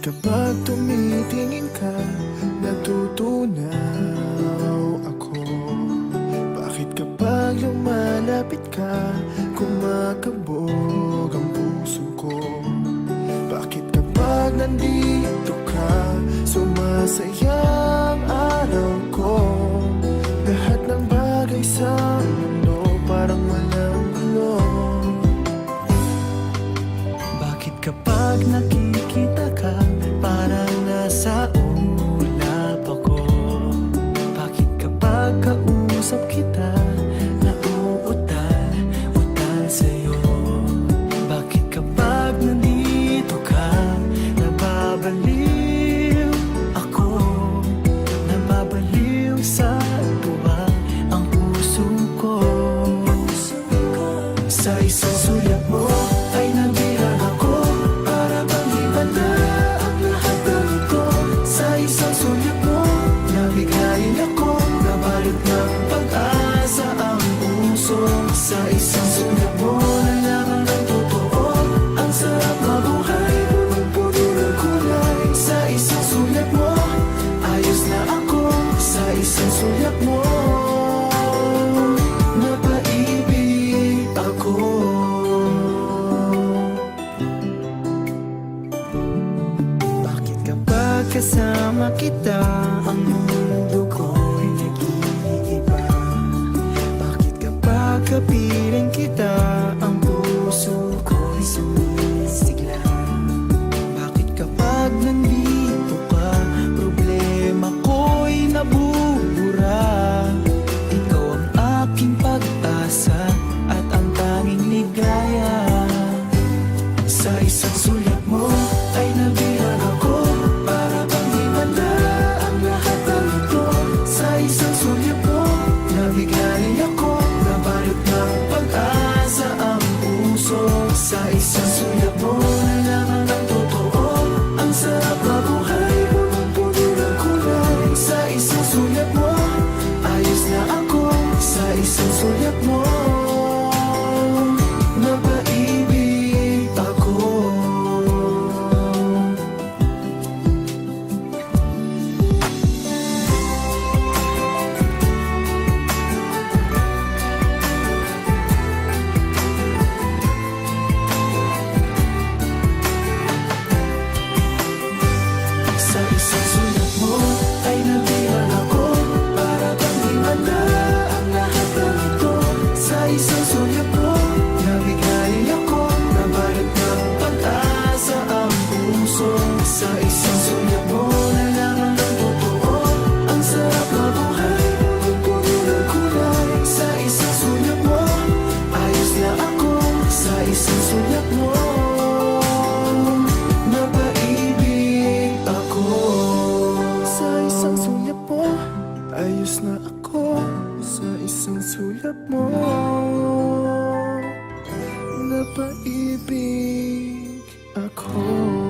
kapag tumitingin ka, natutunaw ako? Bakit kapag lumalapit ka, kumakabog ang puso ko? Bakit kapag nandito ka, sumasaya ang araw ko? Lahat ng bagay sa mundo parang walang gulo. Bakit kapag nakikita ka, parang nasa ulap ako? Bakit kapag kausap kita, nauutal-utal sa'yo? Bakit kapag nandito ka, nababaliw ako? Nababaliw sa tuwa ang puso ko. Sa isang sulyap mo ay nabihag ako, para bang himanda ang lahat ng ito. Sa isang sulyap mo, nabigayin ako, nabalot ng pag-asa ang puso. Sa isang sulyap mo, nalaman ng totoo, ang sarap mabuhay, punong-puno ng kulay. Sa isang sulyap mo, ayos na ako. Sa isang sulyap mo, napaibig ako. Bakit kapag kasama kita, ang mundo ko'y nag-iiba? Bakit kapag kapiling kita, ang puso ko'y sumisigla? Bakit kapag nandito ka, problema ko'y nabubura? Ikaw ang aking pag-asa at ang tanging ligaya. Sa isang sulyap mo ay nabihag ako, para bang himanda ang lahat ng ito. Sa isang sulyap mo, nabigayin ako, nabalot ng pag-asa ang puso. Sa isang sulyap mo, nalaman ng totoo, ang sarap mabuhay, punong-puno ng kulay. Sa isang sulyap mo, ayos na ako. Sa isang sulyap mo, napaibig ako. Sa isang sulyap mo ay nabihag ako, para bang himanda ang lahat ng ito. Sa isang sulyap mo, nabigayin ako, nabalot ng pag-asa ang puso. Sa isang sulyap mo, nalaman ng totoo, ang sarap mabuhay, punong-puno ng kulay. Sa isang sulyap mo, ayos na ako. Sa isang sulyap mo, napaibig ako. Sa isang sulyap mo, ayos na ako. Sa isang sulyap mo, napaibig ako.